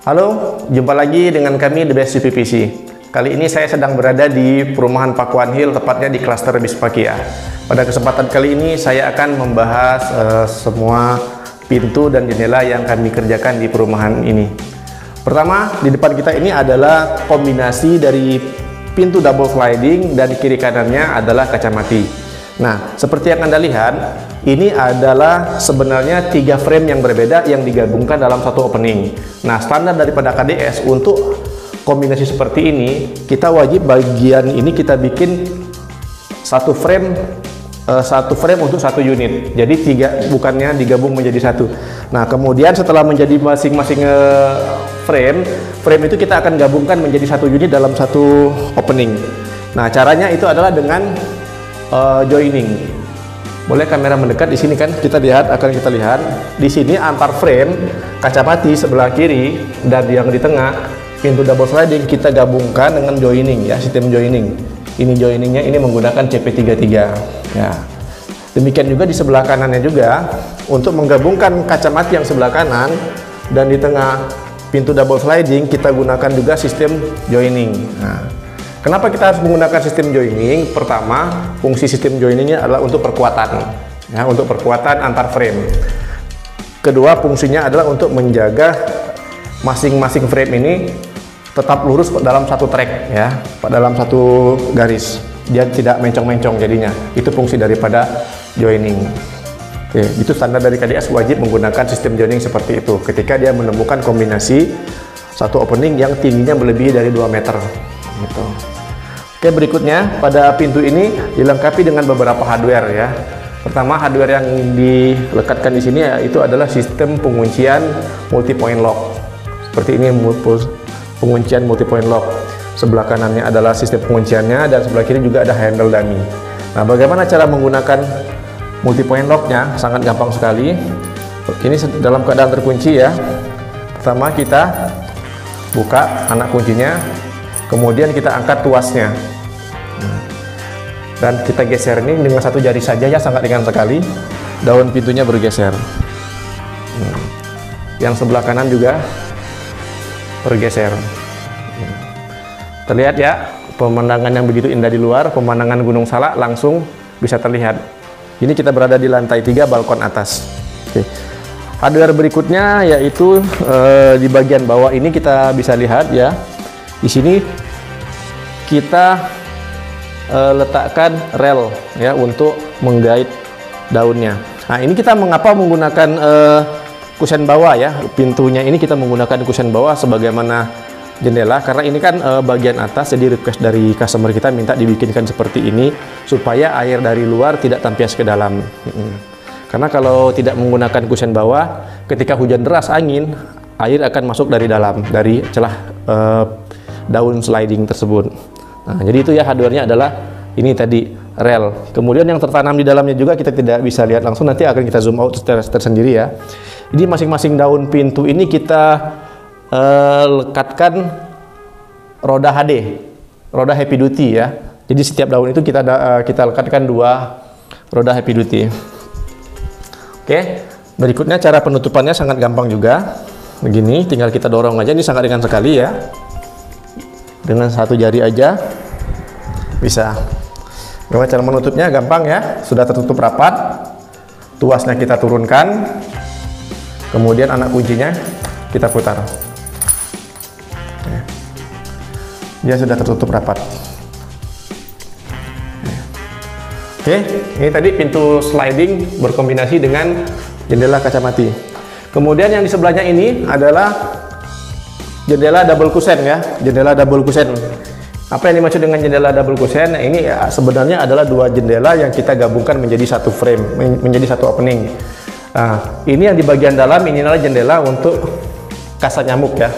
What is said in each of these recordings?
Halo, jumpa lagi dengan kami The Best PPC. Kali ini saya sedang berada di perumahan Pakuan Hill, tepatnya di klaster Bispakia. Pada kesempatan kali ini saya akan membahas semua pintu dan jendela yang kami kerjakan di perumahan ini. Pertama, di depan kita ini adalah kombinasi dari pintu double sliding dan kiri kanannya adalah kaca mati. Nah, seperti yang Anda lihat, ini adalah sebenarnya 3 frame yang berbeda yang digabungkan dalam satu opening. Nah, standar daripada KDS untuk kombinasi seperti ini, kita wajib bagian ini kita bikin satu frame untuk satu unit. Jadi bukannya digabung menjadi satu. Nah, kemudian setelah menjadi masing-masing frame itu kita akan gabungkan menjadi satu unit dalam satu opening. Nah, caranya itu adalah dengan joining. Boleh kamera mendekat di sini kan? Kita lihat di sini antar frame kaca mati sebelah kiri dan yang di tengah pintu double sliding kita gabungkan dengan joining ya, sistem joining. Ini joiningnya ini menggunakan CP33 ya. Demikian juga di sebelah kanannya juga untuk menggabungkan kaca mati yang sebelah kanan dan di tengah pintu double sliding kita gunakan juga sistem joining. Nah, kenapa kita harus menggunakan sistem joining? Pertama, fungsi sistem joiningnya adalah untuk perkuatan, ya, untuk perkuatan antar frame. Kedua, fungsinya adalah untuk menjaga masing-masing frame ini tetap lurus dalam satu track, ya, dalam satu garis. Dia tidak mencong-mencong jadinya. Itu fungsi daripada joining. Oke, itu standar dari KDS wajib menggunakan sistem joining seperti itu. Ketika dia menemukan kombinasi satu opening yang tingginya melebihi dari 2 meter. Gitu. Oke, berikutnya pada pintu ini dilengkapi dengan beberapa hardware ya. Pertama, hardware yang dilekatkan di sini itu adalah sistem penguncian multi point lock. Seperti ini penguncian multi point lock. Sebelah kanannya adalah sistem pengunciannya dan sebelah kiri juga ada handle dummy. Nah, bagaimana cara menggunakan multi point locknya? Sangat gampang sekali. Ini dalam keadaan terkunci ya. Pertama kita buka anak kuncinya. Kemudian kita angkat tuasnya dan kita geser ini dengan satu jari saja ya, sangat ringan sekali. Daun pintunya bergeser. Yang sebelah kanan juga bergeser. Terlihat ya pemandangan yang begitu indah di luar, pemandangan Gunung Salak langsung bisa terlihat. Ini kita berada di lantai 3 balkon atas. Oke. Hardware berikutnya yaitu di bagian bawah ini kita bisa lihat ya. Di sini kita letakkan rel ya untuk menggait daunnya. Nah, ini kita mengapa menggunakan kusen bawah ya, pintunya ini kita menggunakan kusen bawah sebagaimana jendela, karena ini kan bagian atas, jadi request dari customer kita minta dibikinkan seperti ini supaya air dari luar tidak tampias ke dalam. Karena kalau tidak menggunakan kusen bawah, ketika hujan deras angin, air akan masuk dari dalam, dari celah daun sliding tersebut. Nah, jadi itu ya hardware-nya adalah ini tadi rel. Kemudian yang tertanam di dalamnya juga kita tidak bisa lihat langsung, nanti akan kita zoom out tersendiri ya. Jadi masing-masing daun pintu ini kita lekatkan roda HD, roda heavy duty ya. Jadi setiap daun itu kita lekatkan 2 roda heavy duty. Oke, berikutnya cara penutupannya sangat gampang juga. Begini, tinggal kita dorong aja, ini sangat ringan sekali ya. Dengan satu jari aja bisa. Bagaimana cara menutupnya? Gampang ya, sudah tertutup rapat. Tuasnya kita turunkan, kemudian anak kuncinya kita putar. Dia sudah tertutup rapat. Oke, ini tadi pintu sliding berkombinasi dengan jendela kaca mati. Kemudian yang di sebelahnya ini adalah jendela double cushion ya, jendela double cushion. Apa yang dimaksud dengan jendela double cushion? Nah, ini ya, sebenarnya adalah 2 jendela yang kita gabungkan menjadi satu frame, menjadi satu opening. Nah, ini yang di bagian dalam ini adalah jendela untuk kasa nyamuk ya.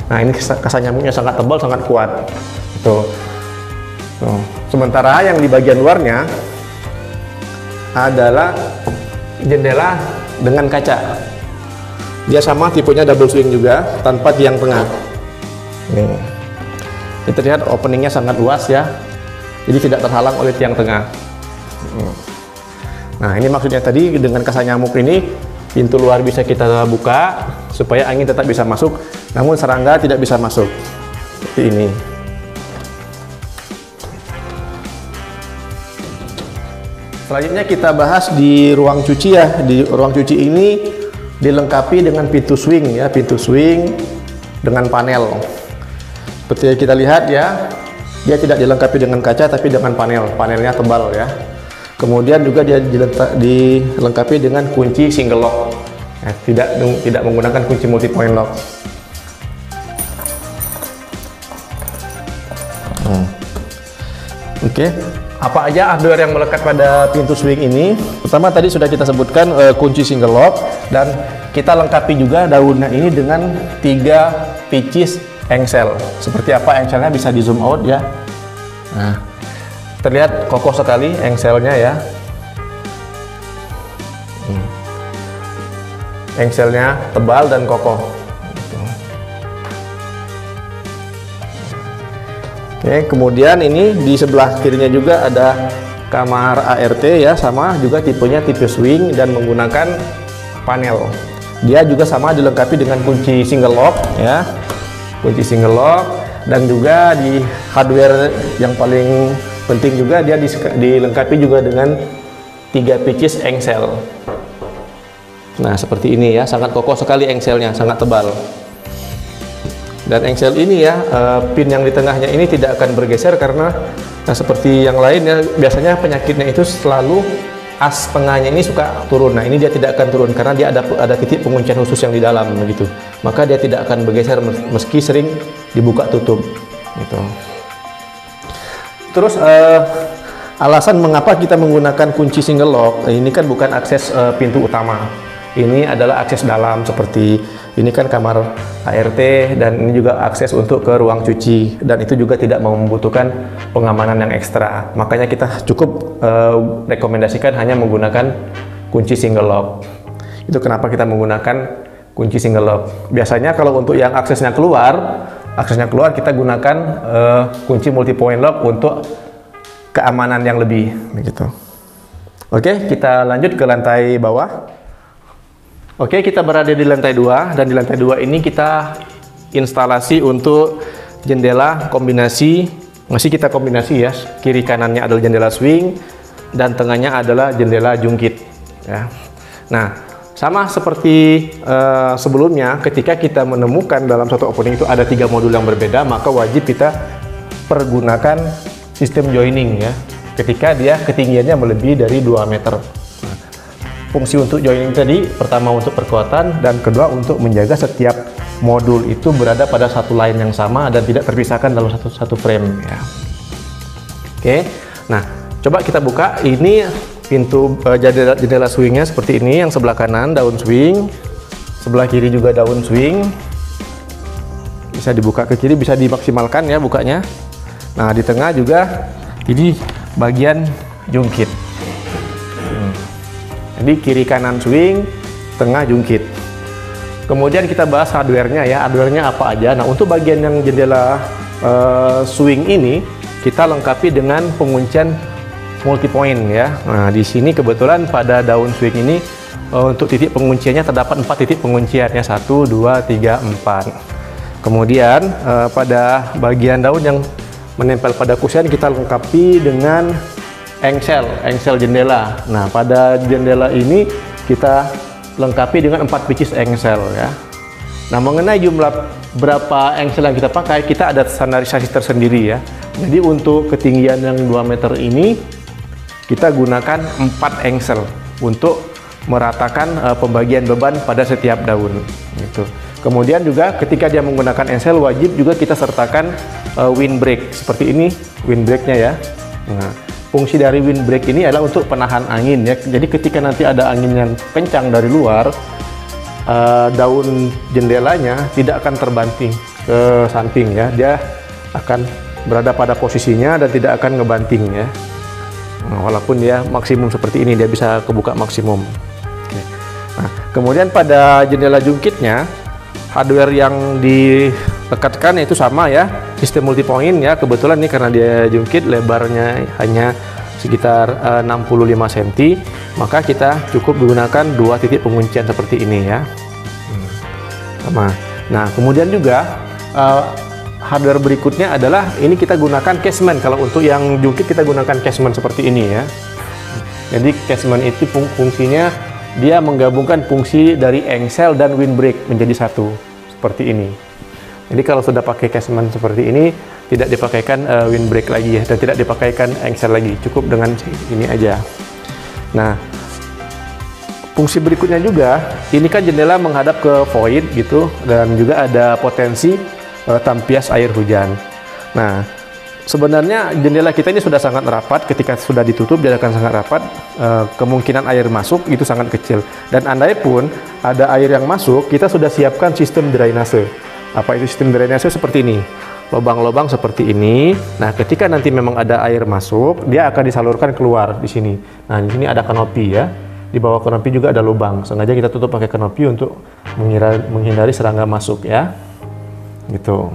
Nah, ini kasa nyamuknya sangat tebal, sangat kuat. Tuh. Sementara yang di bagian luarnya adalah jendela dengan kaca. Dia sama tipenya double swing juga, tanpa tiang tengah. Nih. Ini terlihat openingnya sangat luas ya, jadi tidak terhalang oleh tiang tengah. Nah, ini maksudnya tadi dengan kasa nyamuk ini pintu luar bisa kita buka supaya angin tetap bisa masuk, namun serangga tidak bisa masuk. Seperti ini. Selanjutnya kita bahas di ruang cuci ya. Di ruang cuci ini dilengkapi dengan pintu swing ya, pintu swing dengan panel. Seperti yang kita lihat ya, dia tidak dilengkapi dengan kaca tapi dengan panel. Panelnya tebal ya. Kemudian juga dia dilengkapi dengan kunci single lock. Tidak menggunakan kunci multi point lock. Oke. Apa aja hardware yang melekat pada pintu swing ini? Pertama tadi sudah kita sebutkan kunci single lock, dan kita lengkapi juga daunnya ini dengan 3 pitches engsel. Seperti apa engselnya bisa di zoom out ya. Nah, terlihat kokoh sekali engselnya ya. Engselnya tebal dan kokoh. Oke, kemudian ini di sebelah kirinya juga ada kamar ART ya, sama juga tipenya tipe swing dan menggunakan panel. Dia juga sama dilengkapi dengan kunci single lock ya, kunci single lock, dan juga di hardware yang paling penting juga dia dilengkapi juga dengan 3 pitches engsel. Nah seperti ini ya, sangat kokoh sekali engselnya, sangat tebal. Dan engsel ini ya, pin yang di tengahnya ini tidak akan bergeser karena seperti yang lain ya, biasanya penyakitnya itu selalu as tengahnya ini suka turun. Nah ini dia tidak akan turun karena dia ada titik penguncian khusus yang di dalam begitu. Maka dia tidak akan bergeser meski sering dibuka tutup gitu. Terus alasan mengapa kita menggunakan kunci single lock, ini kan bukan akses pintu utama. Ini adalah akses dalam, seperti ini kan kamar ART, dan ini juga akses untuk ke ruang cuci, dan itu juga tidak membutuhkan pengamanan yang ekstra. Makanya kita cukup rekomendasikan hanya menggunakan kunci single lock. Itu kenapa kita menggunakan kunci single lock. Biasanya kalau untuk yang aksesnya keluar kita gunakan kunci multi point lock untuk keamanan yang lebih begitu. Oke, kita lanjut ke lantai bawah. Oke, kita berada di lantai 2, dan di lantai 2 ini kita instalasi untuk jendela kombinasi. Masih kita kombinasi ya, kiri kanannya adalah jendela swing dan tengahnya adalah jendela jungkit ya. Nah, sama seperti sebelumnya, ketika kita menemukan dalam satu opening itu ada 3 modul yang berbeda, maka wajib kita pergunakan sistem joining ya, ketika dia ketinggiannya melebihi dari 2 meter. Fungsi untuk joining tadi, pertama untuk perkuatan, dan kedua untuk menjaga setiap modul itu berada pada satu line yang sama dan tidak terpisahkan dalam satu frame ya. Oke, nah coba kita buka. Ini pintu jendela swingnya seperti ini. Yang sebelah kanan daun swing, sebelah kiri juga daun swing. Bisa dibuka ke kiri, bisa dimaksimalkan ya bukanya. Nah di tengah juga ini bagian jungkit. Jadi kiri kanan swing, tengah jungkit. Kemudian kita bahas hardware-nya ya, hardware-nya apa aja. Nah untuk bagian yang jendela swing ini kita lengkapi dengan penguncian multi point ya. Nah di sini kebetulan pada daun swing ini untuk titik pengunciannya terdapat 4 titik pengunciannya, 1, 2, 3, 4. Kemudian pada bagian daun yang menempel pada kusen kita lengkapi dengan engsel jendela. Nah pada jendela ini kita lengkapi dengan 4 pitches engsel ya. Nah mengenai jumlah berapa engsel yang kita pakai, kita ada standarisasi tersendiri ya. Jadi untuk ketinggian yang 2 meter ini kita gunakan 4 engsel untuk meratakan pembagian beban pada setiap daun gitu. Kemudian juga ketika dia menggunakan engsel, wajib juga kita sertakan windbreak seperti ini, windbreaknya ya. Nah fungsi dari windbreak ini adalah untuk penahan angin ya. Jadi ketika nanti ada angin yang kencang dari luar, daun jendelanya tidak akan terbanting ke samping ya. Dia akan berada pada posisinya dan tidak akan ngebanting ya. Nah, walaupun dia maksimum seperti ini, dia bisa kebuka maksimum. Oke. Nah, kemudian pada jendela jungkitnya, hardware yang dilekatkan itu sama ya, sistem multi point ya. Kebetulan nih karena dia jungkit, lebarnya hanya sekitar 65 cm, maka kita cukup menggunakan 2 titik penguncian seperti ini ya. Sama. Nah, kemudian juga hardware berikutnya adalah ini kita gunakan casement. Kalau untuk yang jungkit kita gunakan casement seperti ini ya. Jadi casement itu fungsinya dia menggabungkan fungsi dari engsel dan windbreak menjadi satu seperti ini. Jadi kalau sudah pakai casement seperti ini, tidak dipakaikan windbreak lagi ya, dan tidak dipakaikan engsel lagi, cukup dengan ini aja. Nah, fungsi berikutnya juga, ini kan jendela menghadap ke void gitu, dan juga ada potensi tampias air hujan. Nah, sebenarnya jendela kita ini sudah sangat rapat, ketika sudah ditutup dia akan sangat rapat, kemungkinan air masuk itu sangat kecil. Dan andai pun ada air yang masuk, kita sudah siapkan sistem drainase. Apa itu sistem drainase? Seperti ini, lubang-lubang seperti ini. Nah, ketika nanti memang ada air masuk, dia akan disalurkan keluar di sini. Nah, di sini ada kanopi ya. Di bawah kanopi juga ada lubang. Sengaja kita tutup pakai kanopi untuk menghindari serangga masuk ya. Gitu.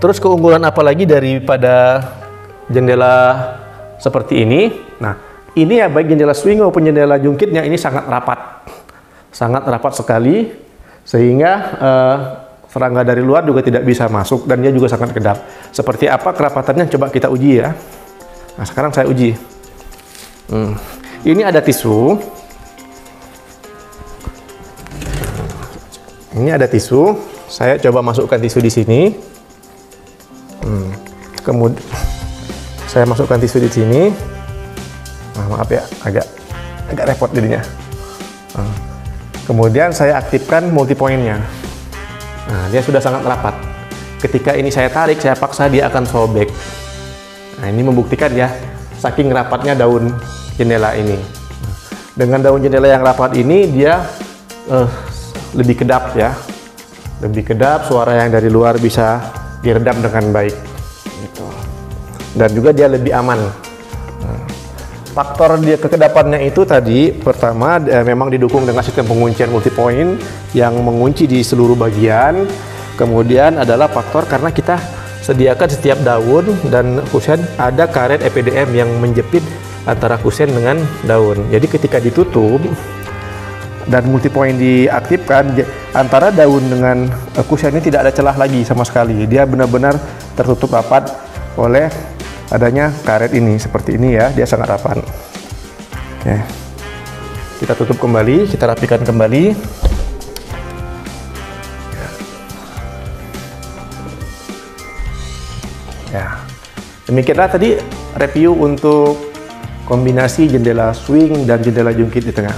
Terus keunggulan apa lagi daripada jendela seperti ini? Nah, ini ya baik jendela swing maupun jendela jungkitnya ini sangat rapat sekali, sehingga serangga dari luar juga tidak bisa masuk dan dia juga sangat kedap. Seperti apa kerapatannya? Coba kita uji ya. Nah, sekarang saya uji. Ini ada tisu. Ini ada tisu. Saya coba masukkan tisu di sini. Kemudian saya masukkan tisu di sini. Nah, maaf ya, agak repot jadinya. Kemudian saya aktifkan multipointnya. Nah, dia sudah sangat rapat. Ketika ini saya tarik, saya paksa, dia akan sobek. Nah, ini membuktikan ya, saking rapatnya daun jendela ini. Dengan daun jendela yang rapat ini, dia lebih kedap ya. Lebih kedap, suara yang dari luar bisa diredam dengan baik. Gitu. Dan juga dia lebih aman. Faktor dia kekedapannya itu tadi, pertama memang didukung dengan sistem penguncian multipoint yang mengunci di seluruh bagian. Kemudian adalah faktor karena kita sediakan setiap daun dan kusen ada karet EPDM yang menjepit antara kusen dengan daun. Jadi ketika ditutup dan multipoint diaktifkan, antara daun dengan kusen ini tidak ada celah lagi sama sekali. Dia benar-benar tertutup rapat oleh adanya karet ini seperti ini ya, dia sangat rapat. Oke, kita tutup kembali, kita rapikan kembali. Ya, demikianlah tadi review untuk kombinasi jendela swing dan jendela jungkit di tengah.